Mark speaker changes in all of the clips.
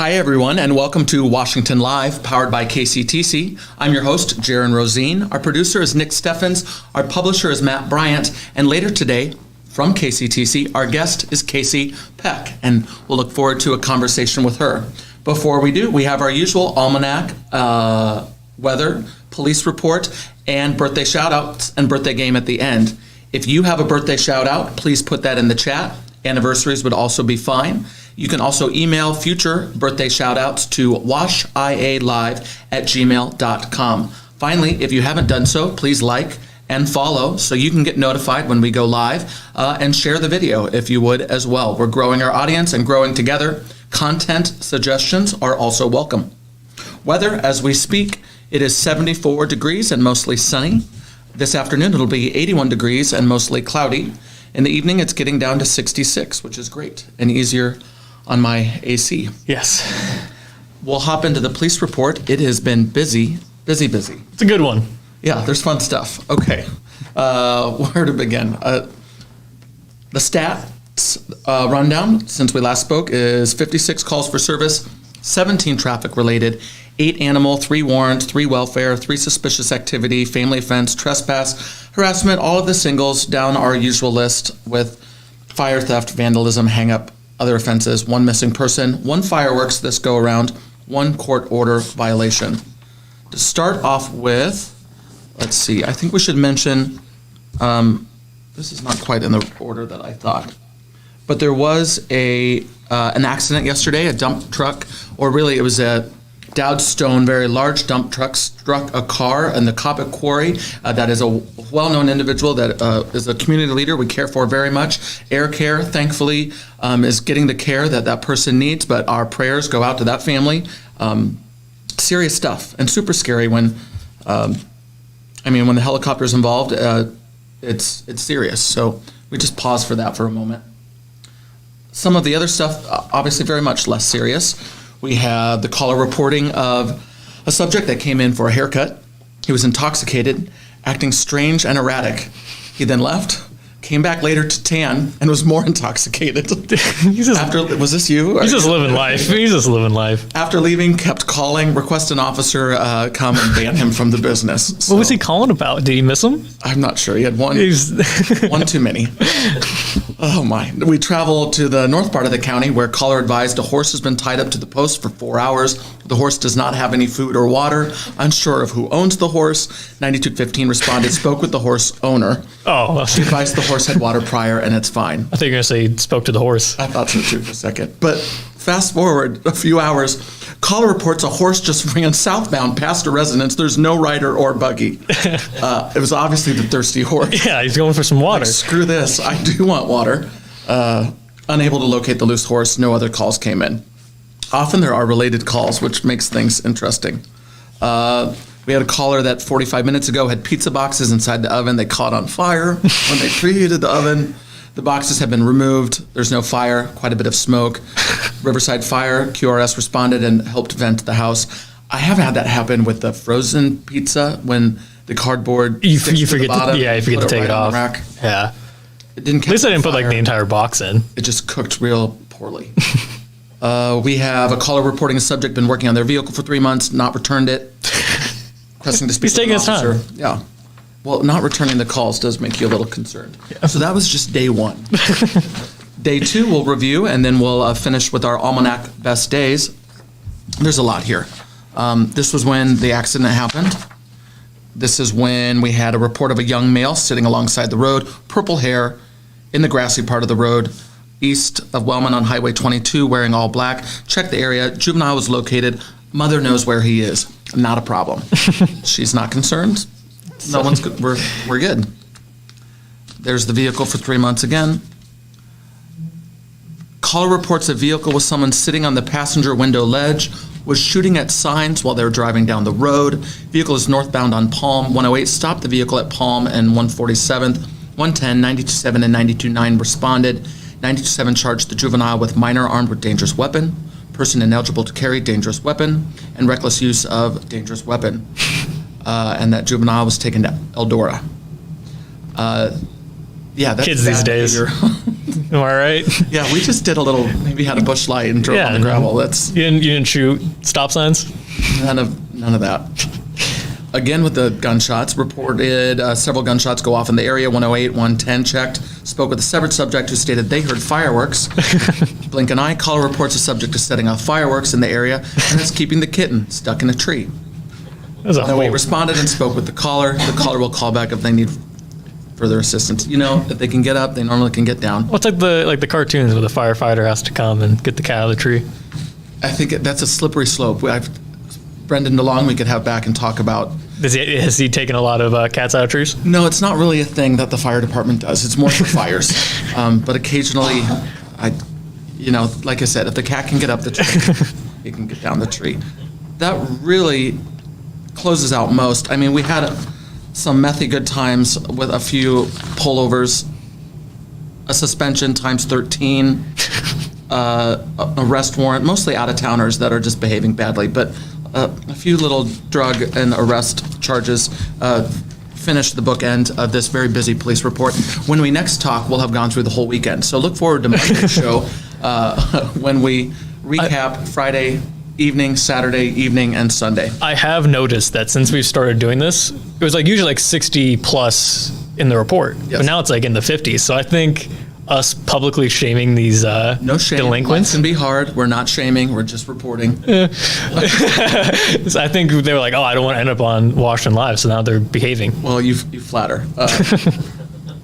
Speaker 1: Hi, everyone, and welcome to Washington Live, powered by KCTC. I'm your host, Jaron Rosine. Our producer is Nick Steffens. Our publisher is Matt Bryant. And later today, from KCTC, our guest is Casey Peck, and we'll look forward to a conversation with her. Before we do, we have our usual almanac, weather, police report, and birthday shout-outs and birthday game at the end. If you have a birthday shout-out, please put that in the chat. Anniversaries would also be fine. You can also email future birthday shout-outs to washialive@gmail.com. Finally, if you haven't done so, please like and follow so you can get notified when we go live, and share the video if you would as well. We're growing our audience and growing together. Content suggestions are also welcome. Weather, as we speak, it is 74 degrees and mostly sunny. This afternoon, it'll be 81 degrees and mostly cloudy. In the evening, it's getting down to 66, which is great and easier on my AC.
Speaker 2: Yes.
Speaker 1: We'll hop into the police report. It has been busy.
Speaker 2: It's a good one.
Speaker 1: Yeah, there's fun stuff. Okay. Where to begin? The stats rundown since we last spoke is 56 calls for service, 17 traffic related, 8 animal, 3 warrant, 3 welfare, 3 suspicious activity, family offense, trespass, harassment, all of the singles down our usual list with fire, theft, vandalism, hang-up, other offenses, 1 missing person, 1 fireworks this go around, 1 court order violation. To start off with, let's see, I think we should mention, this is not quite in the order that I thought, but there was an accident yesterday. A dump truck, or really it was a Dowd Stone, very large dump truck, struck a car in the Coppet Quarry. That is a well-known individual that is a community leader we care for very much. Air Care, thankfully, is getting the care that that person needs, but our prayers go out to that family. Serious stuff, and super scary when the helicopter's involved. It's serious, so we just pause for that for a moment. Some of the other stuff, obviously very much less serious. We have the caller reporting of a subject that came in for a haircut. He was intoxicated, acting strange and erratic. He then left, came back later to tan, and was more intoxicated. Was this you?
Speaker 2: He's just living life.
Speaker 1: After leaving, kept calling, request an officer come and ban him from the business. So,
Speaker 2: what was he calling about? Did he miss him?
Speaker 1: I'm not sure. He had one too many. Oh my. We travel to the north part of the county where caller advised a horse has been tied up to the post for 4 hours. The horse does not have any food or water. Unsure of who owns the horse. 9215 responded, spoke with the horse owner.
Speaker 2: Oh.
Speaker 1: She advised the horse had water prior and it's fine.
Speaker 2: I thought you were going to say he spoke to the horse.
Speaker 1: I thought so too for a second. But fast forward a few hours, caller reports a horse just ran southbound past a residence. There's no rider or buggy. It was obviously the thirsty horse.
Speaker 2: Yeah, he's going for some water.
Speaker 1: Like, screw this. I do want water. Unable to locate the loose horse, no other calls came in. Often there are related calls, which makes things interesting. We had a caller that 45 minutes ago had pizza boxes inside the oven. They caught on fire when they preheated the oven. The boxes have been removed. There's no fire, quite a bit of smoke. Riverside Fire, QRS responded and helped vent the house. I have had that happen with the frozen pizza when the cardboard
Speaker 2: you forget to take it off. Yeah.
Speaker 1: It didn't catch
Speaker 2: At least I didn't
Speaker 1: fire.
Speaker 2: put the entire box in.
Speaker 1: It just cooked real poorly. We have a caller reporting a subject been working on their vehicle for 3 months, not returned it. Requesting to speak
Speaker 2: He's taking his time.
Speaker 1: Yeah. Well, not returning the calls does make you a little concerned. Yeah. So that was just day 1. Day 2 we'll review, and then we'll finish with our Almanac Best Days. There's a lot here. This was when the accident happened. This is when we had a report of a young male sitting alongside the road, purple hair, in the grassy part of the road, east of Wellman on Highway 22, wearing all black. Check the area. Juvenile was located. Mother knows where he is. Not a problem. She's not concerned. No one's good. We're good. There's the vehicle for 3 months again. Caller reports a vehicle with someone sitting on the passenger window ledge, was shooting at signs while they were driving down the road. Vehicle is northbound on Palm. 108 stopped the vehicle at Palm and 147th. 110, 927, and 929 responded. 927 charged the juvenile with minor armed with dangerous weapon, person ineligible to carry dangerous weapon, and reckless use of dangerous weapon. And that juvenile was taken to Eldora. That's
Speaker 2: kids these days. Am I right?
Speaker 1: Yeah, we just did a little, maybe had a bush light and drove on the gravel. That's
Speaker 2: you didn't shoot stop signs?
Speaker 1: none of that. Again, with the gunshots, reported several gunshots go off in the area. 108, 110 checked. Spoke with a severed subject who stated they heard fireworks. Blink an eye. Caller reports a subject is setting off fireworks in the area and is keeping the kitten stuck in a tree. 108 responded and spoke with the caller. The caller will call back if they need further assistance. If they can get up, they normally can get down.
Speaker 2: Well, it's like the cartoons where the firefighter has to come and get the cat out of the tree.
Speaker 1: I think that's a slippery slope. Brendan DeLong we could have back and talk about.
Speaker 2: Has he taken a lot of cats out of trees?
Speaker 1: No, it's not really a thing that the fire department does. It's more for fires. But occasionally, like I said, if the cat can get up the tree, he can get down the tree. That really closes out most. I mean, we had some methy good times with a few pullovers, a suspension times 13, arrest warrant, mostly out-of-towners that are just behaving badly, but a few little drug and arrest charges finish the bookend of this very busy police report. When we next talk, we'll have gone through the whole weekend. So look forward to Monday's show when we recap Friday evening, Saturday evening, and Sunday.
Speaker 2: I have noticed that since we've started doing this, it was usually 60 plus in the report, but now it's in the 50s. So I think us publicly shaming these
Speaker 1: no shame.
Speaker 2: delinquents
Speaker 1: Life can be hard. We're not shaming. We're just reporting.
Speaker 2: So I think they were like, oh, I don't want to end up on Washington Live, so now they're behaving.
Speaker 1: Well, you flatter.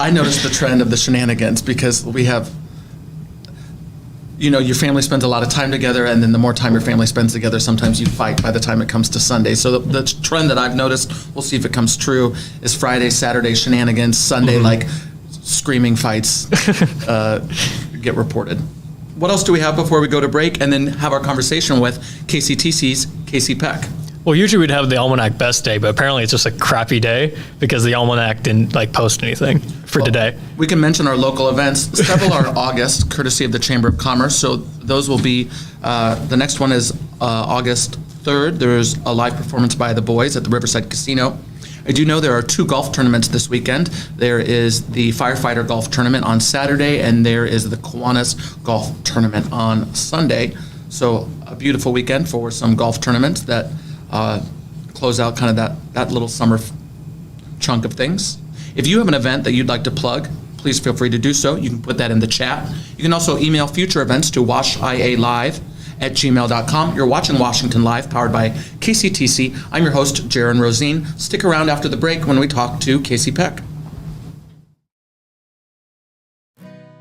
Speaker 1: I noticed the trend of the shenanigans because we have, your family spends a lot of time together, and then the more time your family spends together, sometimes you fight by the time it comes to Sunday. So the trend that I've noticed, we'll see if it comes true, is Friday, Saturday shenanigans, Sunday screaming fights get reported. What else do we have before we go to break and then have our conversation with KCTC's Casey Peck?
Speaker 2: Well, usually we'd have the Almanac Best Day, but apparently it's just a crappy day because the Almanac didn't post anything for today. We
Speaker 1: can mention our local events. Several are August, courtesy of the Chamber of Commerce. So those will be, the next one is August 3rd. There's a live performance by the boys at the Riverside Casino. I do know there are 2 golf tournaments this weekend. There is the Firefighter Golf Tournament on Saturday, and there is the Kiwanis Golf Tournament on Sunday. So a beautiful weekend for some golf tournaments that close out kind of that little summer chunk of things. If you have an event that you'd like to plug, please feel free to do so. You can put that in the chat. You can also email future events to washialive@gmail.com. You're watching Washington Live, powered by KCTC. I'm your host, Jaron Rosine. Stick around after the break when we talk to Casey Peck.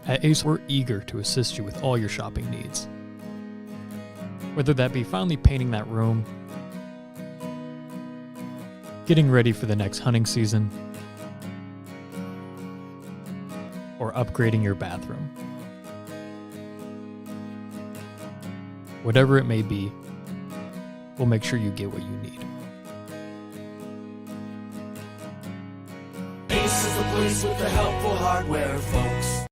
Speaker 2: At Ace, we're eager to assist you with all your shopping needs. Whether that be finally painting that room, getting ready for the next hunting season, or upgrading your bathroom. Whatever it may be, we'll make sure you get what you need.
Speaker 3: Ace is the place with the helpful hardware, folks.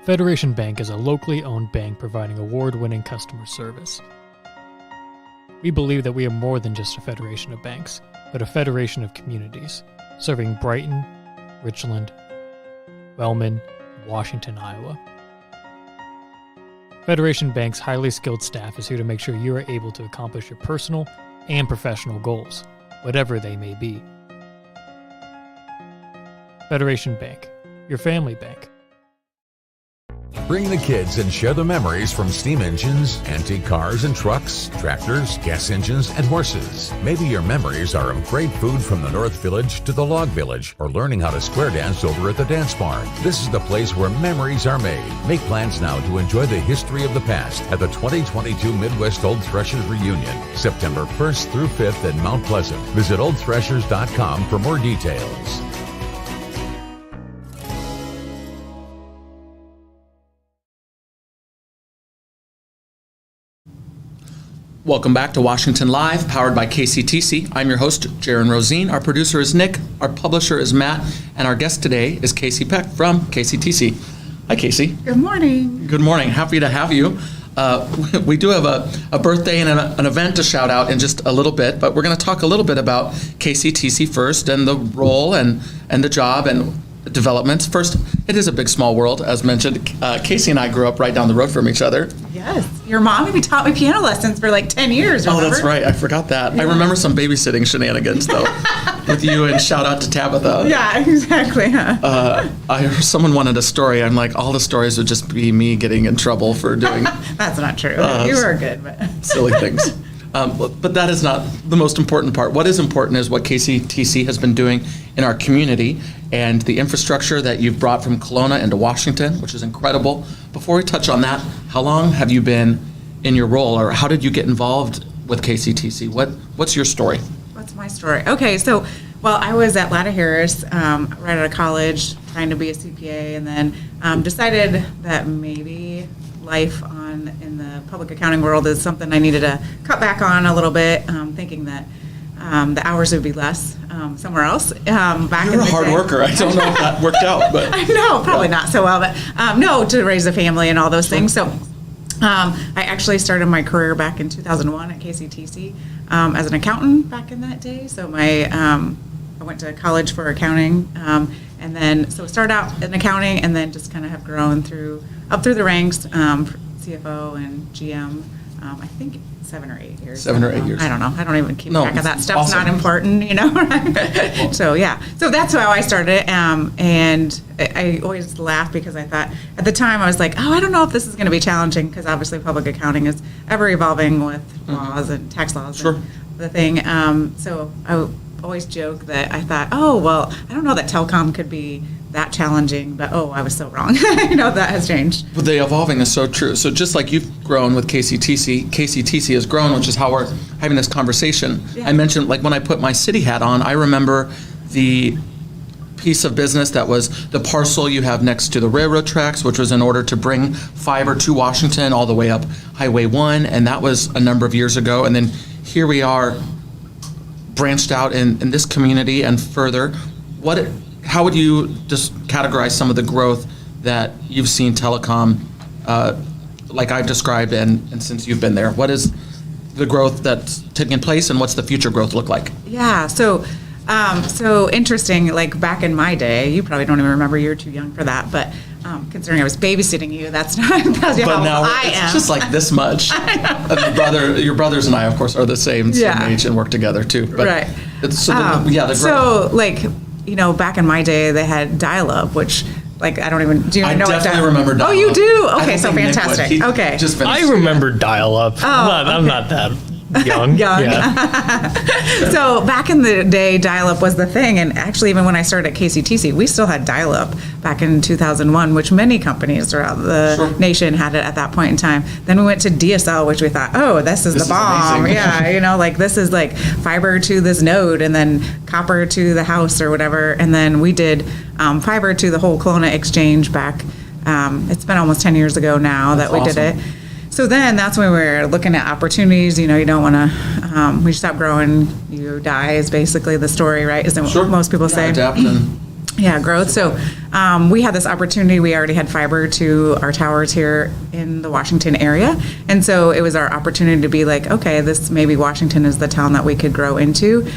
Speaker 2: Federation Bank is a locally owned bank providing award-winning customer service. We believe that we are more than just a federation of banks, but a federation of communities, serving Brighton, Richland, Wellman, and Washington, Iowa. Federation Bank's highly skilled staff is here to make sure you are able to accomplish your personal and professional goals, whatever they may be. Federation Bank, your family bank.
Speaker 4: Bring the kids and share the memories from steam engines, antique cars and trucks, tractors, gas engines, and horses. Maybe your memories are of great food from the North Village to the Log Village, or learning how to square dance over at the Dance Barn. This is the place where memories are made. Make plans now to enjoy the history of the past at the 2022 Midwest Old Threshers Reunion, September 1st through 5th in Mount Pleasant. Visit oldthreshers.com for more details.
Speaker 1: Welcome back to Washington Live, powered by KCTC. I'm your host, Jaron Rosine. Our producer is Nick. Our publisher is Matt. And our guest today is Casey Peck from KCTC. Hi, Casey.
Speaker 5: Good morning.
Speaker 1: Good morning. Happy to have you. We do have a birthday and an event to shout out in just a little bit, but we're going to talk a little bit about KCTC first and the role and the job and developments. First, it is a big, small world, as mentioned. Casey and I grew up right down the road from each other.
Speaker 5: Yes. Your mom maybe taught me piano lessons for like 10 years, remember?
Speaker 1: Oh, that's right. I forgot that. Yeah. I remember some babysitting shenanigans, though, with you, and shout out to Tabitha.
Speaker 5: Yeah, exactly.
Speaker 1: Someone wanted a story. I'm like, all the stories would just be me getting in trouble for doing
Speaker 5: That's not true. You were good. But
Speaker 1: silly things. But that is not the most important part. What is important is what KCTC has been doing in our community and the infrastructure that you've brought from Kelowna into Washington, which is incredible. Before we touch on that, how long have you been in your role, or how did you get involved with KCTC? What's your story?
Speaker 5: What's my story? Okay, so, I was at Latta Harris right out of college, trying to be a CPA, and then decided that maybe life in the public accounting world is something I needed to cut back on a little bit, thinking that the hours would be less somewhere else.
Speaker 1: You're a hard worker. I don't know if that worked out, but
Speaker 5: I know probably not so well, but no, to raise a family and all those things. So I actually started my career back in 2001 at KCTC as an accountant back in that day. So I went to college for accounting, and then so started out in accounting, and then just kind of have grown up through the ranks, CFO and GM. I think 7 or 8 years.
Speaker 1: 7 or 8 years.
Speaker 5: I don't know. I don't even keep track of that stuff.
Speaker 1: Awesome.
Speaker 5: It's not important, So yeah. So that's how I started. And I always laugh because I thought at the time I was like, I don't know if this is going to be challenging, because obviously public accounting is ever evolving with laws and tax laws.
Speaker 1: Sure.
Speaker 5: And the thing. So I always joke that I thought, I don't know that telecom could be that challenging, but I was so wrong. That has changed.
Speaker 1: But the evolving is so true. So just like you've grown with KCTC has grown, which is how we're having this conversation.
Speaker 5: Yeah.
Speaker 1: I mentioned, like, when I put my city hat on, I remember the piece of business that was the parcel you have next to the railroad tracks, which was in order to bring fiber to Washington all the way up Highway 1, and that was a number of years ago. And then here we are, branched out in this community and further. How would you just categorize some of the growth that you've seen telecom, like I've described, and since you've been there? What is the growth that's taking place, and what's the future growth look like?
Speaker 5: Yeah, so interesting. Like back in my day, you probably don't even remember. You're too young for that, but considering I was babysitting you, that's not tells you
Speaker 1: But
Speaker 5: how
Speaker 1: now
Speaker 5: old I
Speaker 1: it's
Speaker 5: am.
Speaker 1: just like this much. Your brothers and I, of course, are the same age and work together too. But
Speaker 5: Right.
Speaker 1: The growth.
Speaker 5: So back in my day, they had dial-up, which do you even know what
Speaker 1: definitely remember dial-up.
Speaker 5: Oh, you do?
Speaker 1: I
Speaker 5: Okay,
Speaker 1: don't
Speaker 5: so
Speaker 1: think Nick would.
Speaker 5: fantastic.
Speaker 1: He
Speaker 5: Okay.
Speaker 1: just finished.
Speaker 2: I remember dial-up. I'm not that young. Yeah.
Speaker 5: So back in the day, dial-up was the thing, and actually even when I started at KCTC, we still had dial-up back in 2001, which many companies throughout the nation had it at that point in time. Then we went to DSL, which we thought, this is the bomb.
Speaker 1: Amazing.
Speaker 5: Yeah, this is like fiber to this node, and then copper to the house or whatever, and then we did fiber to the whole Kelowna exchange back. It's been almost 10 years ago now that we did it. So then that's when we were looking at opportunities. You don't want to, when you stop growing, you die is basically the story, right? Isn't what most people say?
Speaker 1: Adapt and
Speaker 5: Growth. So we had this opportunity. We already had fiber to our towers here in the Washington area. And so it was our opportunity to be like, okay, this maybe Washington is the town that we could grow into.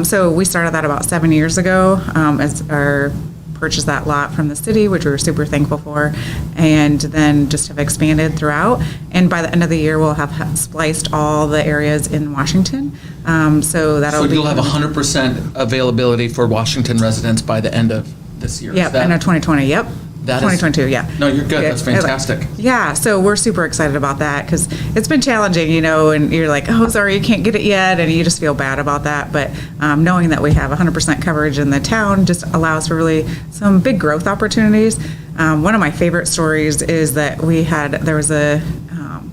Speaker 5: So we started that about 7 years ago as our purchased that lot from the city, which we were super thankful for, and then just have expanded throughout. And by the end of the year, we'll have spliced all the areas in Washington. So
Speaker 1: you'll have 100% availability for Washington residents by the end of this year.
Speaker 5: Yep, end of 2020. Yep.
Speaker 1: That
Speaker 5: 2022, yeah.
Speaker 1: No, you're good. That's fantastic.
Speaker 5: Yeah, so we're super excited about that because it's been challenging, and you're like, sorry, you can't get it yet, and you just feel bad about that. But knowing that we have 100% coverage in the town just allows for really some big growth opportunities. One of my favorite stories is that there was a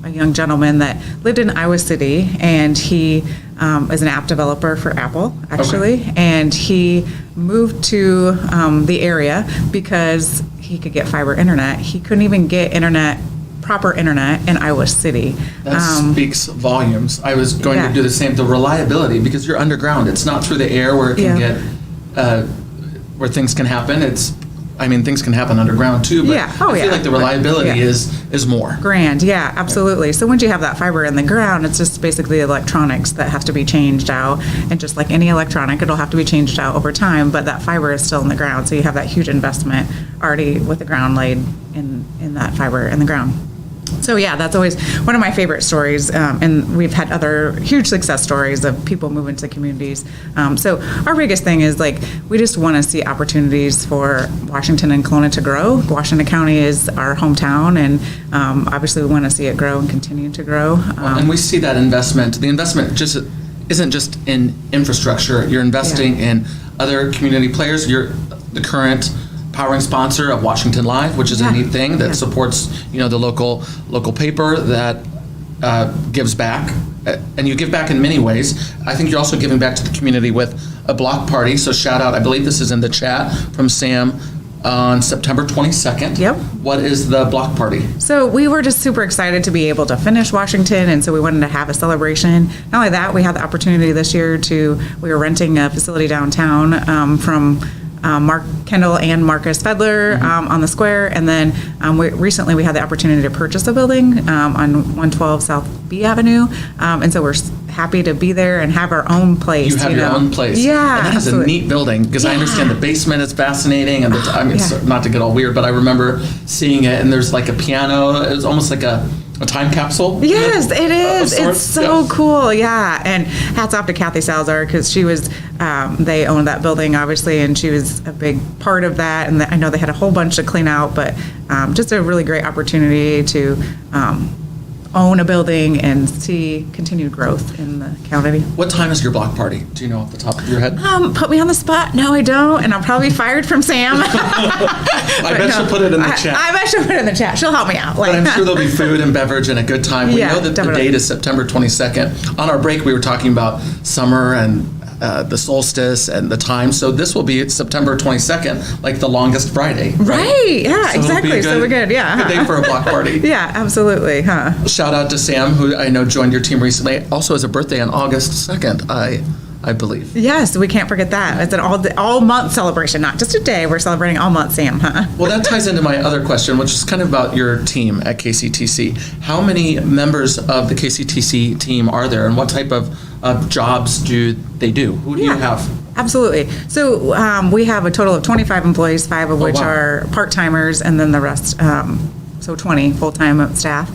Speaker 5: young gentleman that lived in Iowa City, and he is an app developer for Apple, actually, and he moved to the area because he could get fiber internet. He couldn't even get internet proper internet in Iowa City.
Speaker 1: That speaks volumes. I was going to do the same. The reliability, because you're underground. It's not through the air where it can get, where things can happen. Things can happen underground too, but I feel like the reliability is more.
Speaker 5: Grand, yeah, absolutely. So once you have that fiber in the ground, it's just basically electronics that have to be changed out. And just like any electronic, it'll have to be changed out over time, but that fiber is still in the ground. So you have that huge investment already with the ground laid in that fiber in the ground. So yeah, that's always one of my favorite stories, and we've had other huge success stories of people moving to communities. So our biggest thing is we just want to see opportunities for Washington and Kelowna to grow. Washington County is our hometown, and obviously we want to see it grow and continue to grow.
Speaker 1: And we see that investment. The investment just isn't just in infrastructure. You're investing in other community players. You're the current powering sponsor of Washington Live, which is a neat thing that supports, the local paper that gives back, and you give back in many ways. I think you're also giving back to the community with a block party. So shout out, I believe this is in the chat from Sam, on September 22nd.
Speaker 5: Yep.
Speaker 1: What is the block party?
Speaker 5: So we were just super excited to be able to finish Washington, and so we wanted to have a celebration. Not only that, we had the opportunity this year we were renting a facility downtown from Mark Kendall and Marcus Fedler on the square, and then recently we had the opportunity to purchase a building on 112 South B Avenue, and so we're happy to be there and have our own place.
Speaker 1: You have your own place.
Speaker 5: Yeah,
Speaker 1: and that is a neat building, because I understand the basement is fascinating, and not to get all weird, but I remember seeing it, and there's like a piano. It was almost like a time capsule?
Speaker 5: Yes, it is. It's so cool. Yeah. And hats off to Kathy Salazar, because she was, they owned that building, obviously, and she was a big part of that. And I know they had a whole bunch to clean out, but just a really great opportunity to own a building and see continued growth in the county.
Speaker 1: What time is your block party? Do you know off the top of your head?
Speaker 5: Put me on the spot. No, I don't. And I'll probably be fired from Sam.
Speaker 1: I bet she'll put it in the chat.
Speaker 5: I bet she'll put it in the chat. She'll help me out.
Speaker 1: But I'm sure there'll be food and beverage and a good time. We know that definitely. The date is September 22nd. On our break, we were talking about summer and the solstice and the time. So this will be September 22nd, like the longest Friday.
Speaker 5: Right. Yeah, so exactly. So we're good. Yeah.
Speaker 1: Good day for a block party.
Speaker 5: Yeah, absolutely.
Speaker 1: Shout out to Sam, who I know joined your team recently. Also has a birthday on August 2nd, I believe.
Speaker 5: Yes, we can't forget that. It's an all month celebration, not just a day. We're celebrating all month, Sam,
Speaker 1: Well, that ties into my other question, which is kind of about your team at KCTC. How many members of the KCTC team are there, and what type of jobs do they do? Who do you have? Absolutely.
Speaker 5: So we have a total of 25 employees, 5 of which are part-timers, and then the rest, so 20 full-time staff.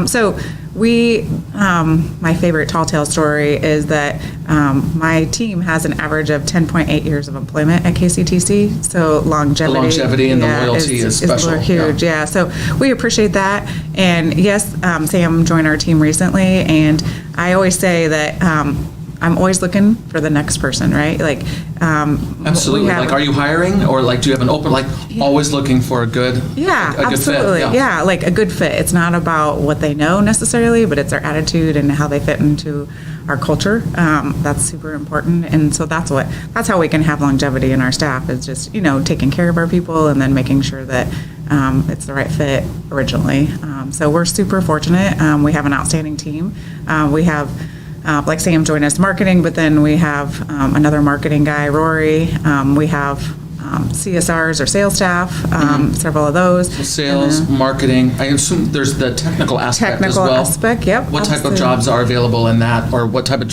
Speaker 5: So we, my favorite tall tale story is that my team has an average of 10.8 years of employment at KCTC. So longevity.
Speaker 1: The longevity and the loyalty is special.
Speaker 5: Huge, yeah. So we appreciate that. And yes, Sam joined our team recently, and I always say that I'm always looking for the next person, right?
Speaker 1: Absolutely. Are you hiring, or do you have an open, always looking for a good,
Speaker 5: absolutely.
Speaker 1: Good fit?
Speaker 5: Yeah, a good fit. It's not about what they know necessarily, but it's their attitude and how they fit into our culture. That's super important. And so that's how we can have longevity in our staff, is just, taking care of our people and then making sure that it's the right fit originally. So we're super fortunate. We have an outstanding team. We have like Sam joined us marketing, but then we have another marketing guy, Rory. We have CSRs or sales staff, several of those.
Speaker 1: So sales, marketing. I assume there's the technical aspect as well.
Speaker 5: Technical aspect, yep.
Speaker 1: What type of jobs are available in that, or what type of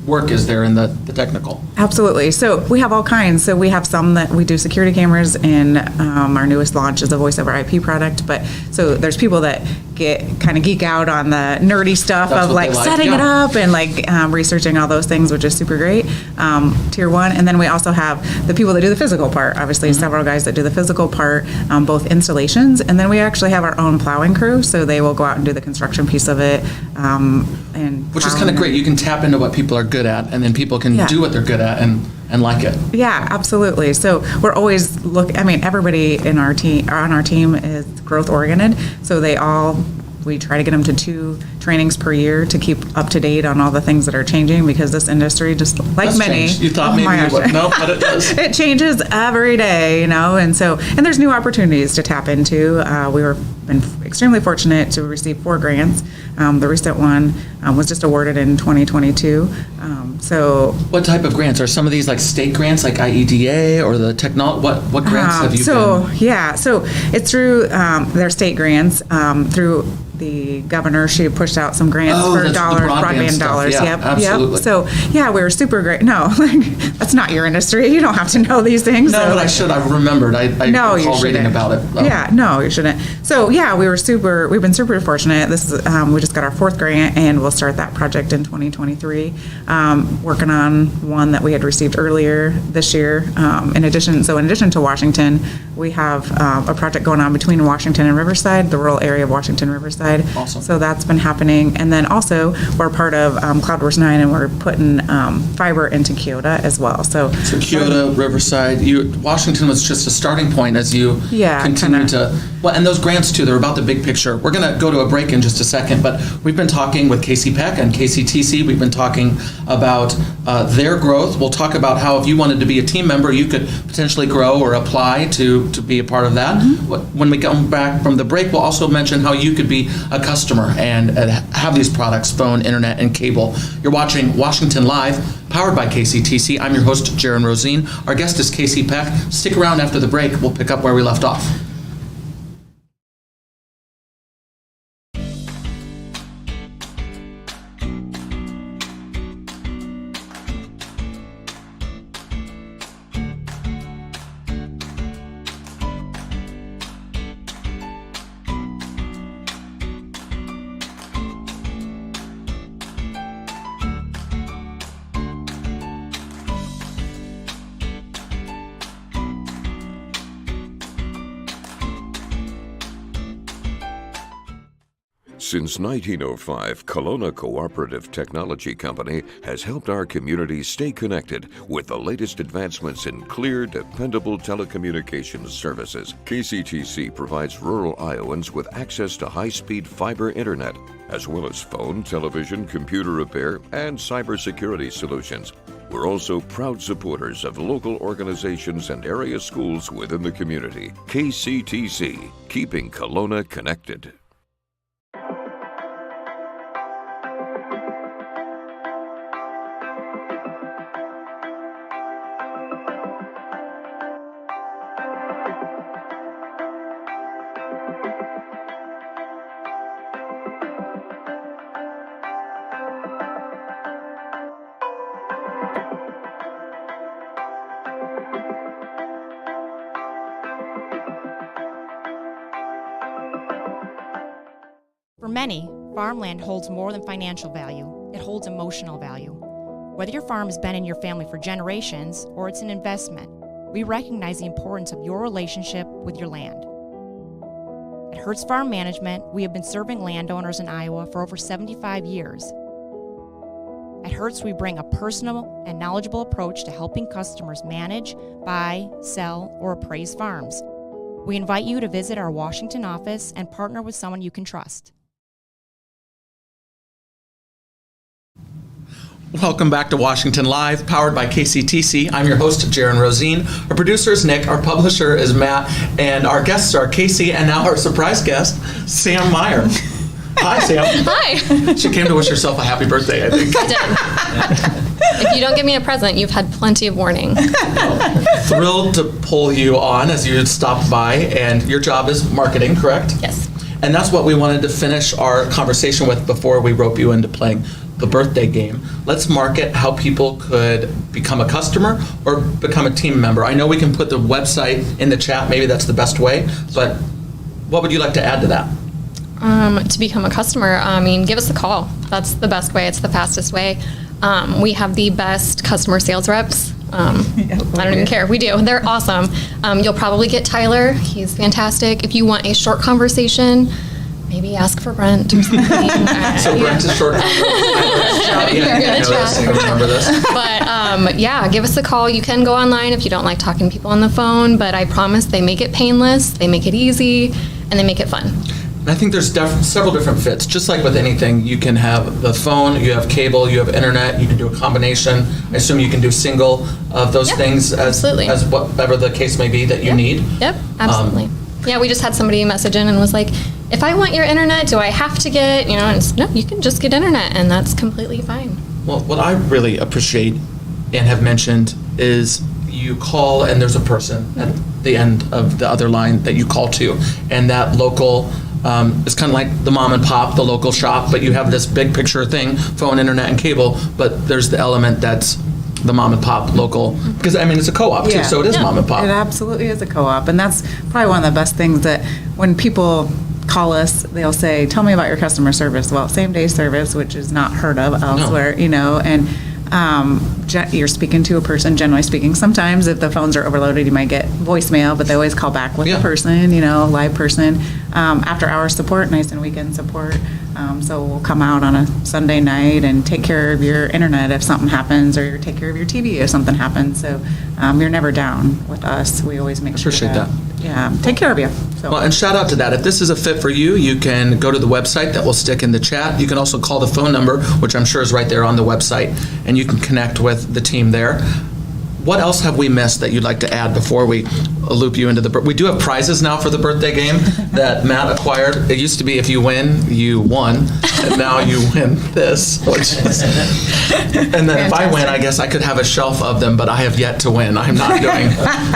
Speaker 1: work is there in the technical?
Speaker 5: Absolutely. So we have all kinds. So we have some that we do security cameras, and our newest launch is a voice over IP product. But so there's people that kind of geek out on the nerdy stuff of setting it up and researching all those things, which is super great. Tier 1. And then we also have the people that do the physical part. Obviously, several guys that do the physical part, both installations, and then we actually have our own plowing crew. So they will go out and do the construction piece of it.
Speaker 1: Which is kind of great. You can tap into what people are good at, and then people can do what they're good at and like it.
Speaker 5: Yeah, absolutely. So we're always everybody on our team is growth oriented. So we try to get them to trainings per year to keep up to date on all the things that are changing, because this industry, just like
Speaker 1: That's
Speaker 5: many,
Speaker 1: changed. You thought maybe it would. No, but it does.
Speaker 5: it changes every day, and there's new opportunities to tap into. We were been extremely fortunate to receive 4 grants. The recent one was just awarded in 2022.
Speaker 1: What type of grants? Are some of these like state grants, like IEDA, or the what grants have you been?
Speaker 5: So it's through their state grants, through the governor. She pushed out some grants for
Speaker 1: that's the
Speaker 5: broadband
Speaker 1: stuff.
Speaker 5: dollars.
Speaker 1: Yeah, absolutely.
Speaker 5: Yep. So we were super great. No, that's not your industry. You don't have to know these things.
Speaker 1: No, but I should. I remembered. I recall reading about it.
Speaker 5: Yeah, no, you shouldn't. So we've been super fortunate. This is we just got our 4th grant, and we'll start that project in 2023. Working on one that we had received earlier this year. In addition to Washington, we have a project going on between Washington and Riverside, the rural area of Washington Riverside.
Speaker 1: Awesome.
Speaker 5: So that's been happening. And then also we're part of Cloudworks 9, and we're putting fiber into Keota as well. So
Speaker 1: Keota, Riverside, Washington was just a starting point as you continue to. Well, and those grants too, they're about the big picture. We're going to go to a break in just a second, but we've been talking with Casey Peck and KCTC. We've been talking about their growth. We'll talk about how if you wanted to be a team member, you could potentially grow or apply to be a part of that. Mm-hmm. When we come back from the break, we'll also mention how you could be a customer and have these products, phone, internet, and cable. You're watching Washington Live, powered by KCTC. I'm your host, Jaron Rosine. Our guest is Casey Peck. Stick around after the break. We'll pick up where we left off.
Speaker 6: Since 1905, Kelowna Cooperative Technology Company has helped our community stay connected with the latest advancements in clear, dependable telecommunications services. KCTC provides rural Iowans with access to high-speed fiber internet, as well as phone, television, computer repair, and cybersecurity solutions. We're also proud supporters of local organizations and area schools within the community. KCTC, keeping Kelowna connected.
Speaker 7: For many, farmland holds more than financial value. It holds emotional value. Whether your farm has been in your family for generations or it's an investment, we recognize the importance of your relationship with your land. At Hertz Farm Management, we have been serving landowners in Iowa for over 75 years. At Hertz, we bring a personal and knowledgeable approach to helping customers manage, buy, sell, or appraise farms. We invite you to visit our Washington office and partner with someone you can trust.
Speaker 1: Welcome back to Washington Live, powered by KCTC. I'm your host, Jaron Rosine. Our producer is Nick, our publisher is Matt, and our guests are Casey and now our surprise guest, Sam Meyer. Hi, Sam.
Speaker 8: Hi.
Speaker 1: She came to wish herself a happy birthday, I think.
Speaker 8: I did. If you don't give me a present, you've had plenty of warning.
Speaker 1: Thrilled to pull you on as you stopped by, and your job is marketing, correct?
Speaker 8: Yes.
Speaker 1: And that's what we wanted to finish our conversation with before we rope you into playing the birthday game. Let's market how people could become a customer or become a team member. I know we can put the website in the chat, maybe that's the best way, but what would you like to add to that?
Speaker 8: To become a customer, give us a call. That's the best way. It's the fastest way. We have the best customer sales reps. I don't even care. We do. They're awesome. You'll probably get Tyler. He's fantastic. If you want a short conversation, maybe ask for Brent or something.
Speaker 1: So Brent is short. I remember this.
Speaker 8: But give us a call. You can go online if you don't like talking to people on the phone, but I promise they make it painless, they make it easy, and they make it fun.
Speaker 1: I think there's several different fits. Just like with anything, you can have the phone, you have cable, you have internet, you can do a combination. I assume you can do single of those
Speaker 8: Yep,
Speaker 1: things
Speaker 8: absolutely.
Speaker 1: as whatever the case may be that you need.
Speaker 8: Yep, absolutely. Yeah, we just had somebody message in and was like, if I want your internet, do I have to get, and it's, no, you can just get internet, and that's completely fine.
Speaker 1: Well, what I really appreciate and have mentioned is you call and there's a person at the end of the other line that you call to, and that local it's kind of like the mom and pop, the local shop, but you have this big picture thing, phone, internet, and cable, but there's the element that's the mom and pop local, because I mean, it's a co-op too,
Speaker 5: Yeah.
Speaker 1: so it is mom and pop.
Speaker 5: It absolutely is a co-op, and that's probably one of the best things that when people call us, they'll say, tell me about your customer service. Well, same-day service, which is not heard of elsewhere, and you're speaking to a person, generally speaking. Sometimes if the phones are overloaded, you might get voicemail, but they always call back with a person, live person. After hours support, nice and weekend support. So we'll come out on a Sunday night and take care of your internet if something happens, or take care of your TV if something happens. So you're never down with us. We always make sure
Speaker 1: Appreciate that.
Speaker 5: Yeah, take care of you. So.
Speaker 1: Well, and shout out to that. If this is a fit for you, you can go to the website that will stick in the chat. You can also call the phone number, which I'm sure is right there on the website, and you can connect with the team there. What else have we missed that you'd like to add before we loop you into the... We do have prizes now for the birthday game that Matt acquired. It used to be if you win, you won, and now you win this. And then if I win, I guess I could have a shelf of them, but I have yet to win. I'm not doing...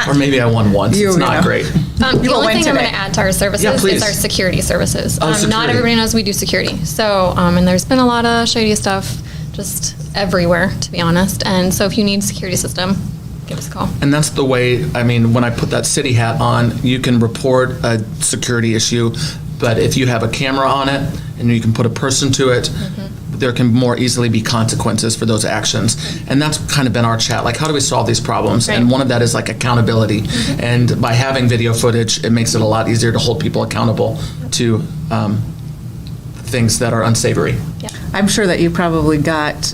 Speaker 1: Or maybe I won once. It's not great.
Speaker 8: The only thing I'm going to add to our services is our security services.
Speaker 1: Security.
Speaker 8: Not everybody knows we do security. So, and there's been a lot of shady stuff just everywhere, to be honest. And so if you need security system, give us a call.
Speaker 1: And that's the way, I mean, when I put that city hat on, you can report a security issue, but if you have a camera on it and you can put a person to it, there can more easily be consequences for those actions. And that's kind of been our chat, like how do we solve these problems? And one of that is like accountability. And by having video footage, it makes it a lot easier to hold people accountable to things that are unsavory.
Speaker 8: Yeah.
Speaker 5: I'm sure that you probably got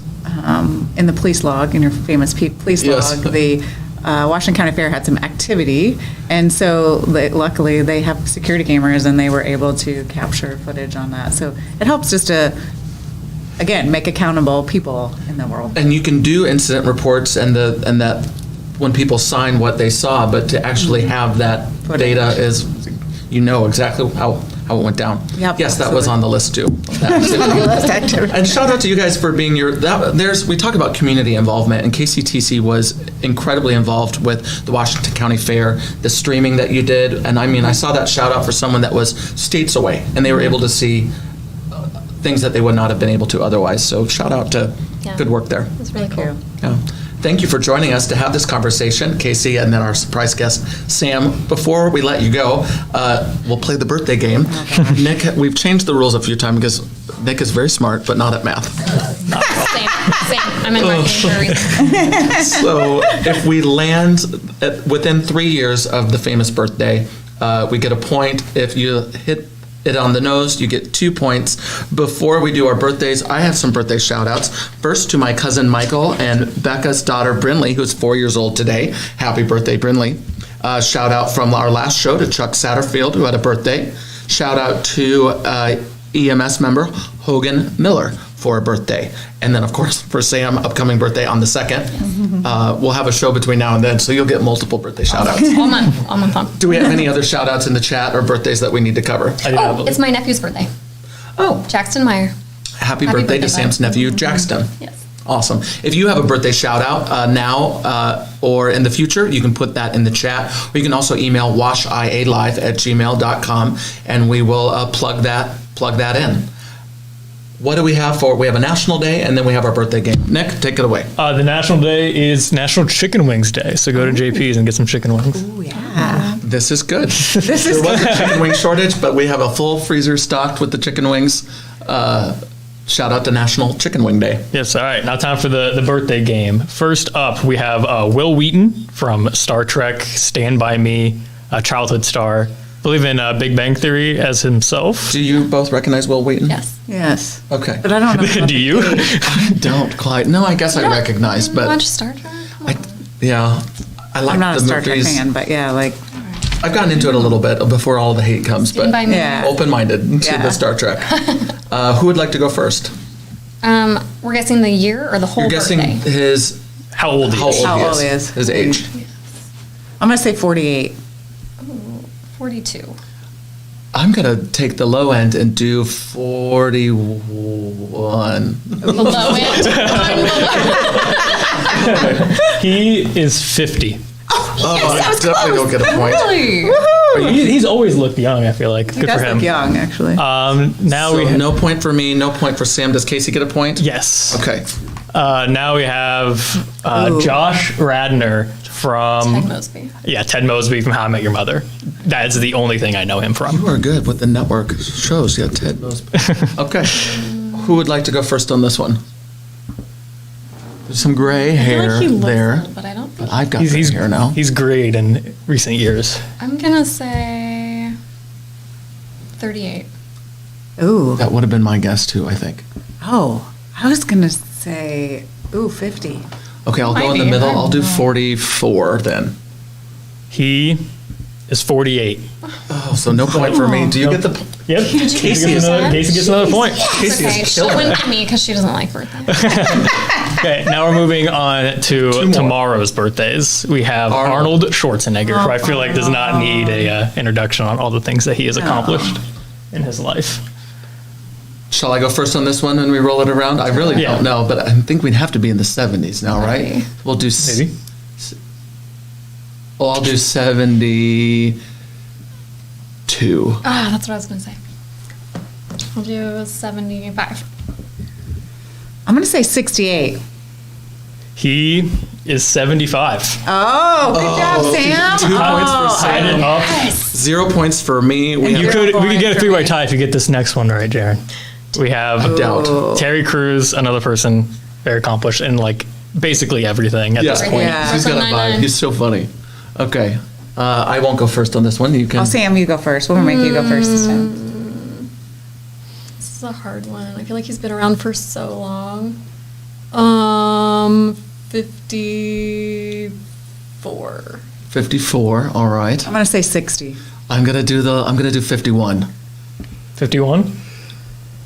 Speaker 5: in the police log, in your famous police log, the Washington County Fair had some activity, and so luckily they have security cameras and they were able to capture footage on that. So it helps just to, again, make accountable people in the world.
Speaker 1: And you can do incident reports and that when people sign what they saw, but to actually have that data is, exactly how it went down.
Speaker 5: Yep,
Speaker 1: yes, that was on the list too. And shout out to you guys for being we talk about community involvement, and KCTC was incredibly involved with the Washington County Fair, the streaming that you did, and I mean, I saw that shout out for someone that was states away, and they were able to see things that they would not have been able to otherwise. So shout out to good work there.
Speaker 8: That's really cool.
Speaker 1: Yeah. Thank you for joining us to have this conversation, Casey, and then our surprise guest, Sam. Before we let you go, we'll play the birthday game. Nick, we've changed the rules a few times because Nick is very smart, but not at math.
Speaker 8: Same. I'm in marketing for a reason.
Speaker 1: So if we land within 3 years of the famous birthday, we get a point. If you hit it on the nose, you get 2 points. Before we do our birthdays, I have some birthday shout outs. First to my cousin Michael and Becca's daughter Brinley, who's 4 years old today. Happy birthday, Brinley. Shout out from our last show to Chuck Satterfield, who had a birthday. Shout out to EMS member Hogan Miller for a birthday. And then, of course, for Sam, upcoming birthday on the 2nd. We'll have a show between now and then, so you'll get multiple birthday shout-outs.
Speaker 8: All month long.
Speaker 1: Do we have any other shout-outs in the chat or birthdays that we need to cover?
Speaker 8: It's my nephew's birthday.
Speaker 1: Oh.
Speaker 8: Jackson Meyer.
Speaker 1: Happy birthday to Sam's nephew, Jackson.
Speaker 8: Yes.
Speaker 1: Awesome. If you have a birthday shout-out now or in the future, you can put that in the chat. Or you can also email washialive@gmail.com, and we will plug that in. What do we have for? We have a National Day, and then we have our birthday game. Nick, take it away.
Speaker 2: The National Day is National Chicken Wings Day, so go to JP's and get some chicken wings.
Speaker 5: Oh, yeah.
Speaker 1: This is good. There was a chicken wing shortage, but we have a full freezer stocked with the chicken wings. Shout out to National Chicken Wing Day.
Speaker 2: Yes, all right. Now time for the birthday game. First up, we have Will Wheaton from Star Trek, Stand By Me, a childhood star. I believe in Big Bang Theory as himself.
Speaker 1: Do you both recognize Will Wheaton?
Speaker 5: Yes.
Speaker 1: Okay.
Speaker 5: But I don't know.
Speaker 2: Do you?
Speaker 1: I don't quite. No, I guess I recognize, but
Speaker 8: Watch Star Trek?
Speaker 1: I like
Speaker 5: I'm not
Speaker 1: the
Speaker 5: a Star Trek
Speaker 1: movies.
Speaker 5: fan, but yeah, like.
Speaker 1: I've gotten into it a little bit before all the hate comes, but
Speaker 8: By me.
Speaker 5: Yeah.
Speaker 1: open-minded to
Speaker 5: Yeah.
Speaker 1: the Star Trek. Who would like to go first?
Speaker 8: We're guessing the year or the whole
Speaker 1: You're guessing
Speaker 8: birthday?
Speaker 1: his
Speaker 2: How old
Speaker 1: how
Speaker 2: is he?
Speaker 5: How
Speaker 1: old
Speaker 5: old
Speaker 1: he
Speaker 5: he
Speaker 1: is,
Speaker 5: is.
Speaker 1: his age.
Speaker 5: I'm going to say 48.
Speaker 8: 42.
Speaker 1: I'm gonna take the low end and do 41.
Speaker 8: The low end.
Speaker 2: He is 50.
Speaker 1: Oh, I definitely don't get a point.
Speaker 2: He's always looked young, I feel like.
Speaker 5: He
Speaker 2: Good
Speaker 5: does
Speaker 2: for him.
Speaker 5: look young, actually.
Speaker 2: Now
Speaker 1: So
Speaker 2: we have.
Speaker 1: no point for me, no point for Sam. Does Casey get a point?
Speaker 2: Yes.
Speaker 1: Okay.
Speaker 2: Now we have
Speaker 5: Ooh.
Speaker 2: Josh Radnor from.
Speaker 8: Ted Mosby.
Speaker 2: Yeah, Ted Mosby from How I Met Your Mother. That's the only thing I know him from.
Speaker 1: You are good with the network shows. Yeah, Ted Mosby. Okay. Who would like to go first on this one? There's some gray
Speaker 8: I feel
Speaker 1: hair
Speaker 8: like he looks
Speaker 1: there.
Speaker 8: old, but I don't think.
Speaker 1: I've got gray hair now.
Speaker 2: He's grayed in recent years.
Speaker 8: I'm gonna say 38.
Speaker 5: Ooh.
Speaker 1: That would have been my guess too, I think.
Speaker 5: Oh, I was going to say, 50.
Speaker 1: Okay, I'll go
Speaker 8: Might
Speaker 1: in the
Speaker 8: be.
Speaker 1: middle.
Speaker 8: I
Speaker 1: I'll do
Speaker 8: don't know.
Speaker 1: 44 then.
Speaker 2: He is 48.
Speaker 1: Oh, so no point for me. Do you get the point?
Speaker 2: Yep.
Speaker 8: Casey gets another-
Speaker 2: Casey gets another point.
Speaker 1: Casey
Speaker 8: Okay,
Speaker 1: is
Speaker 8: she
Speaker 1: killing
Speaker 8: wouldn't
Speaker 1: it.
Speaker 8: get me because she doesn't like birthdays.
Speaker 2: Okay, now we're moving on to
Speaker 1: more.
Speaker 2: tomorrow's birthdays. We have
Speaker 1: Arnold.
Speaker 2: Arnold Schwarzenegger, who I feel like does not need a introduction on all the things that he has accomplished in his life.
Speaker 1: Shall I go first on this one and we roll it around? I really
Speaker 2: Yeah.
Speaker 1: don't know, but I think we'd have to be in the 70s now, right?
Speaker 8: Maybe.
Speaker 1: We'll do
Speaker 2: Maybe.
Speaker 1: Well, I'll do 72.
Speaker 8: Ah, that's what I was gonna say. I'll do 75.
Speaker 5: I'm going to say 68.
Speaker 2: He is 75.
Speaker 5: Oh, good job, Sam.
Speaker 1: 2 points for
Speaker 2: Tied
Speaker 1: Sam.
Speaker 2: it up.
Speaker 1: 0 points for me. We
Speaker 2: You
Speaker 1: have
Speaker 2: could we
Speaker 5: point
Speaker 2: could get a
Speaker 5: for
Speaker 2: three-way
Speaker 5: me.
Speaker 2: tie if you get this next one right, Jaron. We have
Speaker 1: doubt.
Speaker 2: Terry Crews, another person very accomplished in like basically everything at
Speaker 1: Yeah,
Speaker 2: this point.
Speaker 5: Yeah.
Speaker 1: he's got a
Speaker 8: Brooklyn
Speaker 1: vibe.
Speaker 8: Nine-Nine.
Speaker 1: He's so funny. Okay, I won't go first on this one. You can.
Speaker 5: Oh, Sam, you go first. We'll make you go first this time.
Speaker 8: This is a hard one. I feel like he's been around for so long. 54.
Speaker 1: 54. All right.
Speaker 5: I'm going to say 60.
Speaker 1: I'm gonna do 51.
Speaker 2: 51.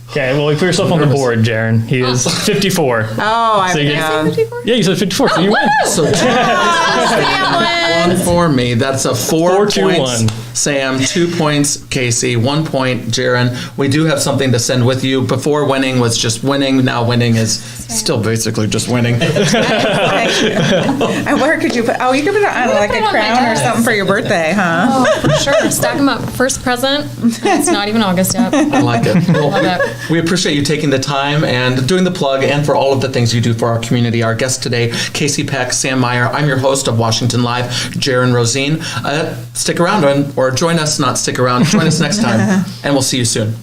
Speaker 2: Okay, well, you put yourself on the
Speaker 1: nervous.
Speaker 2: board, Jaron. He is 54.
Speaker 5: Oh, I
Speaker 2: So you
Speaker 5: yeah.
Speaker 2: Yeah, you said 54, so you win.
Speaker 1: So one for me. That's a 4
Speaker 2: 4-2-1.
Speaker 1: points. Sam, 2 points. Casey, 1 point. Jaron, we do have something to send with you. Before winning was just winning. Now winning is still basically just winning.
Speaker 5: And where could you put? Oh, you could put it on like
Speaker 8: put
Speaker 5: a
Speaker 8: it on my
Speaker 5: crown or
Speaker 8: desk.
Speaker 5: something for your birthday, huh?
Speaker 8: Oh, for sure. Stack them up. First present. It's not even August yet.
Speaker 1: I like it. Well,
Speaker 8: Love it.
Speaker 1: we appreciate you taking the time and doing the plug and for all of the things you do for our community. Our guest today, Casey Peck, Sam Meyer. I'm your host of Washington Live, Jaron Rosine. Stick around or join us, not stick around. Join us next time, and we'll see you soon.